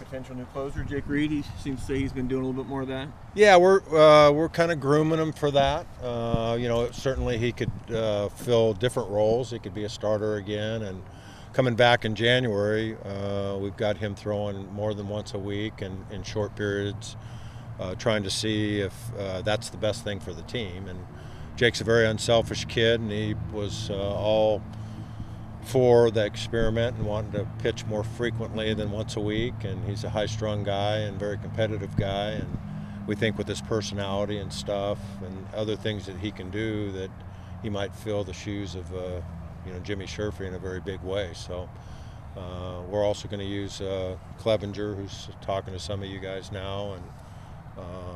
potential new closer, Jake Reed. He seems to say he's been doing a little bit more of that. Yeah, we're kind of grooming him for that. Certainly he could fill different roles. He could be a starter again, and coming back in January, we've got him throwing more than once a week and in short periods, trying to see if that's the best thing for the team. And Jake's a very unselfish kid, and he was all for the experiment and wanted to pitch more frequently than once a week. And he's a high-strung guy and very competitive guy. And we think with his personality and stuff and other things that he can do, that he might fill the shoes of Jimmy Sherfy in a very big way. So we're also going to use Clevenger, who's talking to some of you guys now, and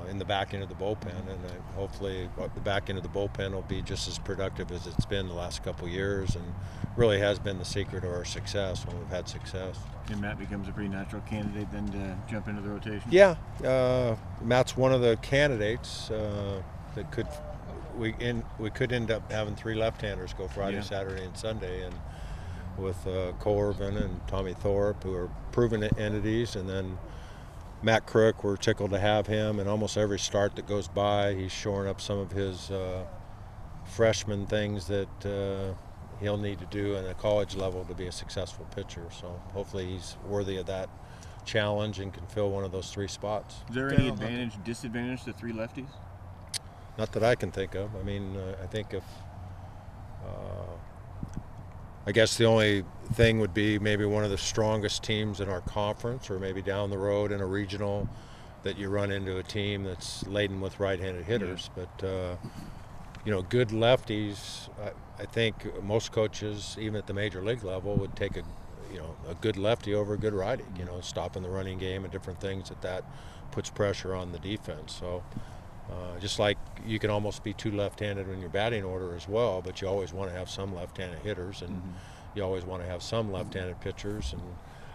in the back end of the bullpen, and hopefully the back end of the bullpen will be just as productive as it's been the last couple of years, and really has been the secret of our success when we've had success. And Matt becomes a pretty natural candidate then to jump into the rotation? Yeah, Matt's one of the candidates that we could end up having 3 left-handers go Friday, Saturday, and Sunday, and with Colvin and Tommy Thorpe, who are proven entities, and then Matt Crook, we're tickled to have him, and almost every start that goes by, he's shoring up some of his freshman things that he'll need to do at a college level to be a successful pitcher. So hopefully he's worthy of that challenge and can fill one of those 3 spots. Is there any advantage, disadvantage to 3 lefties? Not that I can think of. I mean, I think if I guess the only thing would be maybe one of the strongest teams in our conference, or maybe down the road in a regional, that you run into a team that's laden with right-handed hitters. Yeah. But good lefties, I think most coaches, even at the major league level, would take a good lefty over a good righty. Stopping the running game and different things that puts pressure on the defense. So. Just like you can almost be 2 left-handed in your batting order as well, but you always want to have some left-handed hitters, and you always want to have some left-handed pitchers. And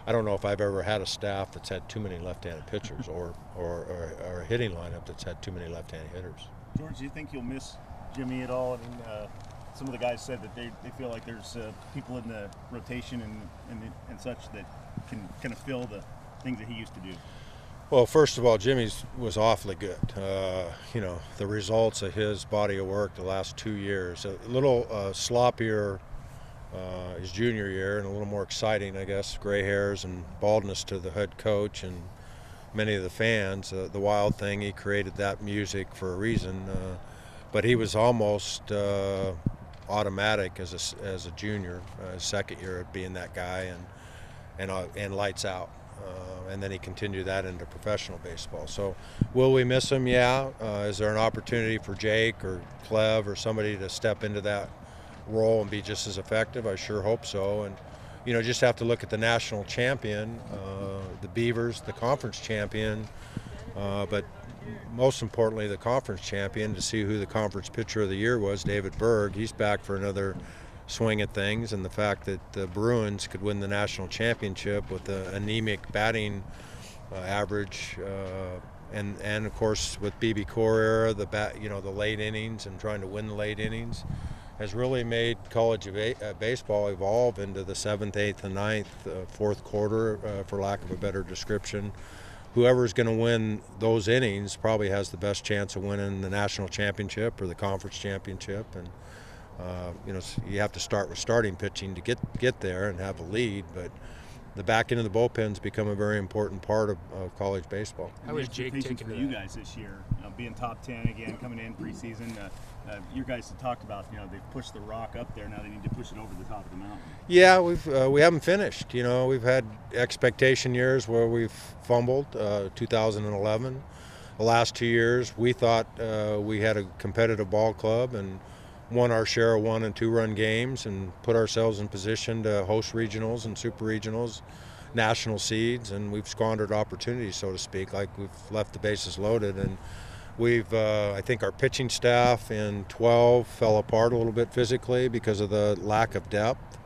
I don't know if I've ever had a staff that's had too many left-handed pitchers, or a hitting lineup that's had too many left-handed hitters. George, do you think you'll miss Jimmy at all? I mean, some of the guys said that they feel like there's people in the rotation and such that can kind of fill the things that he used to do. Well, first of all, Jimmy's was awfully good. The results of his body of work the last 2 years, a little sloppier his junior year, and a little more exciting, I guess, gray hairs and baldness to the head coach and many of the fans. The Wild thing, he created that music for a reason, but he was almost automatic as a junior, his second year of being that guy, and lights out. And then he continued that into professional baseball. So will we miss him? Yeah. Is there an opportunity for Jake or Clev or somebody to step into that role and be just as effective? I sure hope so. And, just have to look at the national champion, the Beavers, the conference champion, but most importantly the conference champion, to see who the conference pitcher of the year was, David Berg. He's back for another swing at things, and the fact that the Bruins could win the national championship with the anemic batting average, and of course with BB Core era, the late innings and trying to win the late innings, has really made college baseball evolve into the 7th, 8th, and 9th, 4th quarter, for lack of a better description. Whoever's going to win those innings probably has the best chance of winning the national championship or the conference championship. And you have to start with starting pitching to get there and have a lead, but the back end of the bullpen's become a very important part of college baseball. How was Jake taking for you guys this year, being top 10 again, coming in preseason? You guys have talked about, they've pushed the rock up there. Now they need to push it over the top of the mountain. Yeah, we haven't finished. We've had expectation years where we've fumbled. 2011, the last 2 years, we thought we had a competitive ball club and won our share of 1- and 2-run games and put ourselves in position to host regionals and super regionals, national seeds, and we've squandered opportunities, so to speak, like we've left the bases loaded. And we've, I think our pitching staff in 12 fell apart a little bit physically because of the lack of depth.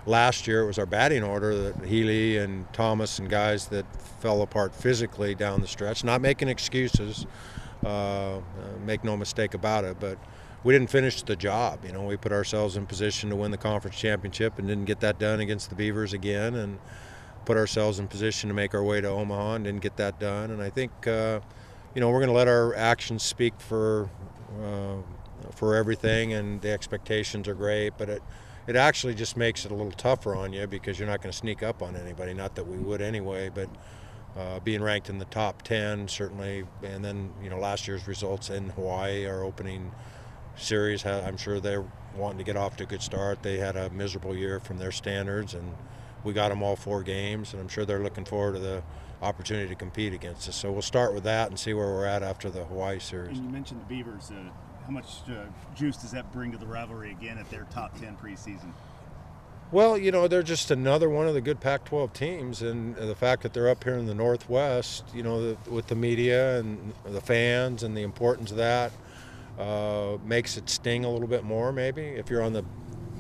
Last year it was our batting order, that Healy and Thomas and guys that fell apart physically down the stretch. Not making excuses, make no mistake about it, but we didn't finish the job. We put ourselves in position to win the conference championship and didn't get that done against the Beavers again. And put ourselves in position to make our way to Omaha and didn't get that done. And I think we're going to let our actions speak for everything, and the expectations are great, but it actually just makes it a little tougher on you because you're not going to sneak up on anybody. Not that we would anyway, but being ranked in the top 10 certainly, and then last year's results in Hawaii, our opening series, I'm sure they're wanting to get off to a good start. They had a miserable year from their standards, and we got them all 4 games, and I'm sure they're looking forward to the opportunity to compete against us. So we'll start with that and see where we're at after the Hawaii series. And you mentioned the Beavers. How much juice does that bring to the rivalry again at their top 10 preseason? Well, they're just another one of the good Pac-12 teams, and the fact that they're up here in the Northwest, with the media and the fans and the importance of that makes it sting a little bit more, maybe, if you're on the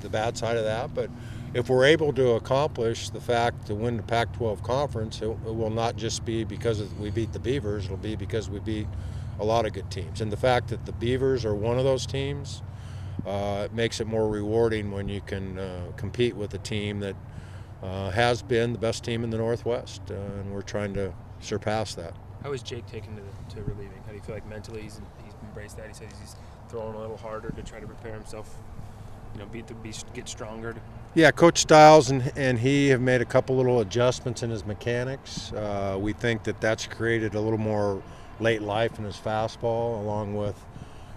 bad side of that. But if we're able to accomplish the fact to win the Pac-12 conference, it will not just be because we beat the Beavers, it'll be because we beat a lot of good teams. And the fact that the Beavers are one of those teams, it makes it more rewarding when you can compete with a team that has been the best team in the Northwest, and we're trying to surpass that. How is Jake taken to relieving? How do you feel like mentally he's embraced that? He said he's throwing a little harder to try to prepare himself, get stronger. Yeah, Coach Stiles and he have made a couple little adjustments in his mechanics. We think that's created a little more late life in his fastball, along with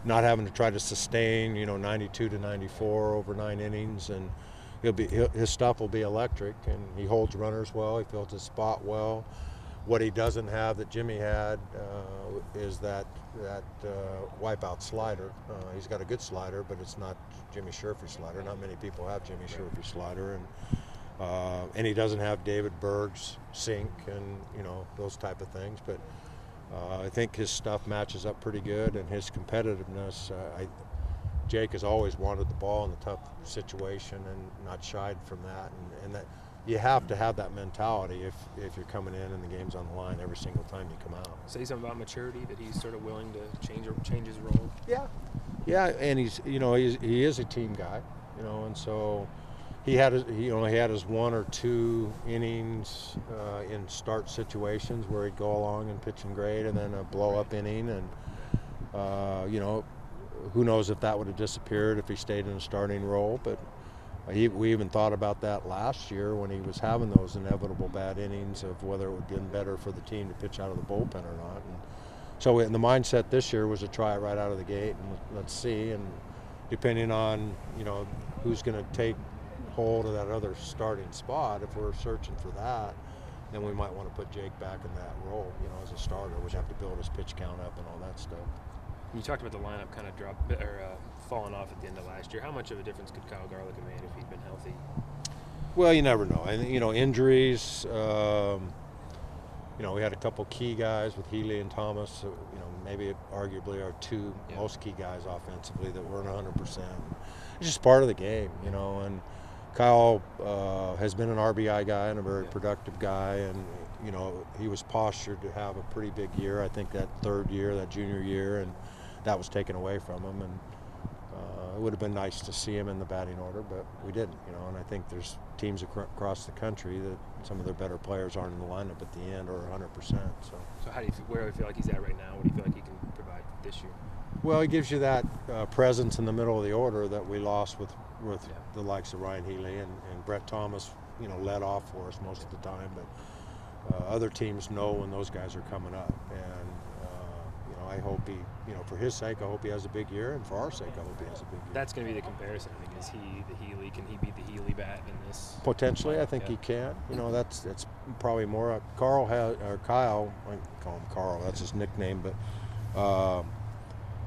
not having to try to sustain 92 to 94 over 9 innings, and his stuff will be electric, and he holds runners well, he fills his spot well. What he doesn't have that Jimmy had is that wipeout slider. He's got a good slider, but it's not Jimmy Sherfy's slider. Not many people have Jimmy Sherfy's slider, and he doesn't have David Berg's sink and those type of things. But I think his stuff matches up pretty good, and his competitiveness. Jake has always wanted the ball in a tough situation and not shied from that, and that you have to have that mentality if you're coming in and the game's on the line every single time you come out. Say something about maturity, that he's sort of willing to change his role. Yeah, and he is a team guy, and so he had his 1 or 2 innings in start situations where he'd go along and pitch in grade, and then a blow up inning, and who knows if that would have disappeared if he stayed in a starting role. But we even thought about that last year when he was having those inevitable bad innings, of whether it would have been better for the team to pitch out of the bullpen or not. And so the mindset this year was to try it right out of the gate, and let's see. And depending on who's going to take hold of that other starting spot, if we're searching for that, then we might want to put Jake back in that role. As a starter, we'd have to build his pitch count up and all that stuff. You talked about the lineup kind of falling off at the end of last year. How much of a difference could Kyle Garlick have made if he'd been healthy? Well, you never know. And injuries. We had a couple key guys with Healy and Thomas. Maybe arguably our 2 most key guys offensively that weren't 100%. It's just part of the game, And Kyle has been an RBI guy and a very productive guy, and he was postured to have a pretty big year. I think that third year, that junior year, and that was taken away from him, and it would have been nice to see him in the batting order, but we didn't, and I think there's teams across the country that some of their better players aren't in the lineup at the end or 100%. So where do you feel like he's at right now? What do you feel like he can provide this year? Well, he gives you that presence in the middle of the order that we lost with the likes of Ryan Healy, and Brett Thomas, led off for us most of the time, but other teams know when those guys are coming up, and I hope he, for his sake, I hope he has a big year, and for our sake, I hope he has a big year. That's going to be the comparison. I think, is he the Healy? Can he beat the Healy bat in this? Potentially, I think he can. That's probably more. Kyle, I call him Carl. That's his nickname, but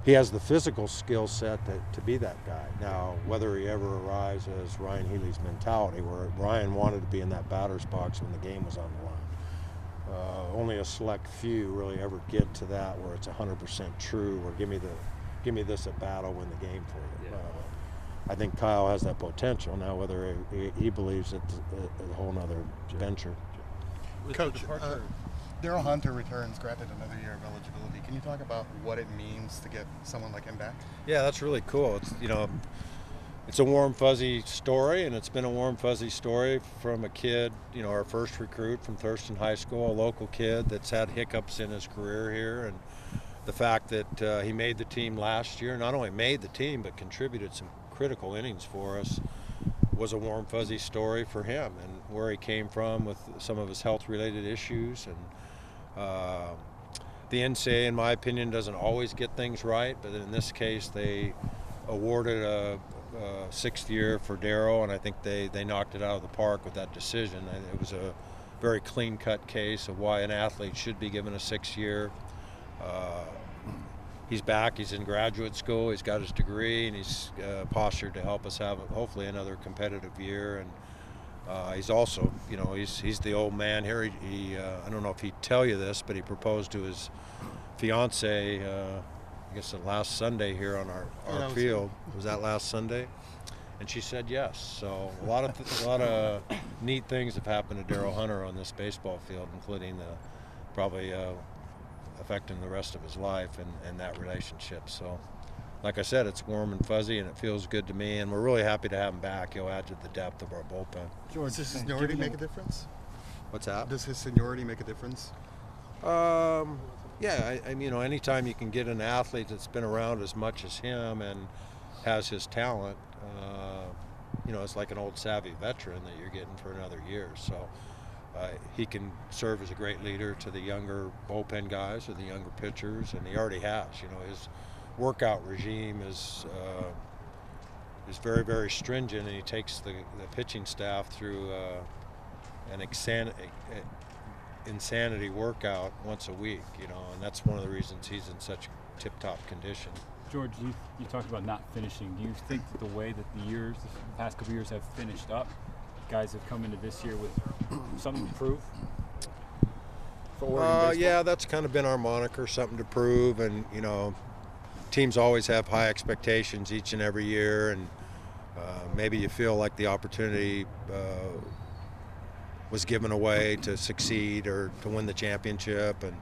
he has the physical skill set to be that guy. Now, whether he ever arrives as Ryan Healy's mentality, where Ryan wanted to be in that batter's box when the game was on the line. Only a select few really ever get to that where it's 100% true, or give me this at bat, I'll win the game for you. I think Kyle has that potential. Now, whether he believes it's a whole nother venture. Coach, Daryl Hunter returns, granted another year of eligibility. Can you talk about what it means to get someone like him back? Yeah, that's really cool. It's It's a warm, fuzzy story, and it's been a warm, fuzzy story from a kid, our first recruit from Thurston High School, a local kid that's had hiccups in his career here. And the fact that he made the team last year, not only made the team, but contributed some critical innings for us, was a warm, fuzzy story for him and where he came from with some of his health-related issues. And the NCAA, in my opinion, doesn't always get things right, but in this case, they awarded a sixth year for Darryl, and I think they knocked it out of the park with that decision. And it was a very clean-cut case of why an athlete should be given a 6th year. He's back. He's in graduate school. He's got his degree, and he's postured to help us have hopefully another competitive year. And he's also, he's the old man here. He I don't know if he'd tell you this, but he proposed to his fiance. I guess the last Sunday here on our field. Was that last Sunday? And she said yes. So a lot of neat things have happened to Darryl Hunter on this baseball field, including probably affecting the rest of his life and that relationship. So, like I said, it's warm and fuzzy, and it feels good to me. And we're really happy to have him back. He'll add to the depth of our bullpen. George, does his seniority make a difference? What's that? Does his seniority make a difference? Yeah, anytime you can get an athlete that's been around as much as him and has his talent, it's like an old savvy veteran that you're getting for another year. So he can serve as a great leader to the younger bullpen guys or the younger pitchers, and he already has. His workout regime is very, very stringent, and he takes the pitching staff through an insanity workout once a week, and that's one of the reasons he's in such tip-top condition. George, you talked about not finishing. Do you think that the way that the past couple years have finished up, guys have come into this year with something to prove? Yeah, that's kind of been our moniker, something to prove, and teams always have high expectations each and every year, and maybe you feel like the opportunity was given away to succeed or to win the championship, and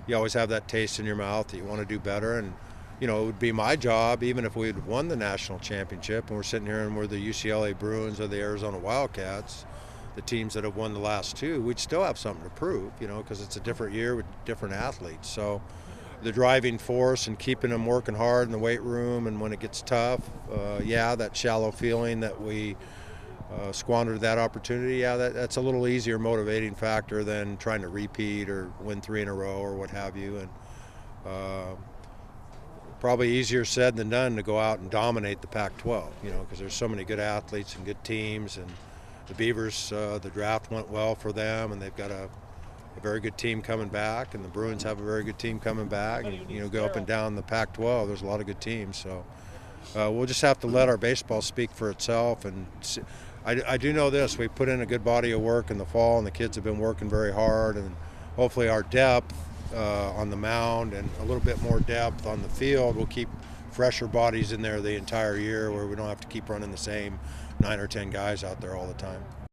you always have that taste in your mouth that you want to do better. And it would be my job, even if we had won the national championship and we're sitting here and we're the UCLA Bruins or the Arizona Wildcats, the teams that have won the last two, we'd still have something to prove, because it's a different year with different athletes. So the driving force and keeping them working hard in the weight room, and when it gets tough, that shallow feeling that we squandered that opportunity, that's a little easier motivating factor than trying to repeat or win 3 in a row or what have you. And probably easier said than done to go out and dominate the Pac-12, because there's so many good athletes and good teams. And the Beavers, the draft went well for them, and they've got a very good team coming back, and the Bruins have a very good team coming back. And, go up and down the Pac-12, there's a lot of good teams. So we'll just have to let our baseball speak for itself. And I do know this: we put in a good body of work in the fall, and the kids have been working very hard, and hopefully our depth on the mound and a little bit more depth on the field will keep fresher bodies in there the entire year, where we don't have to keep running the same 9 or 10 guys out there all the time.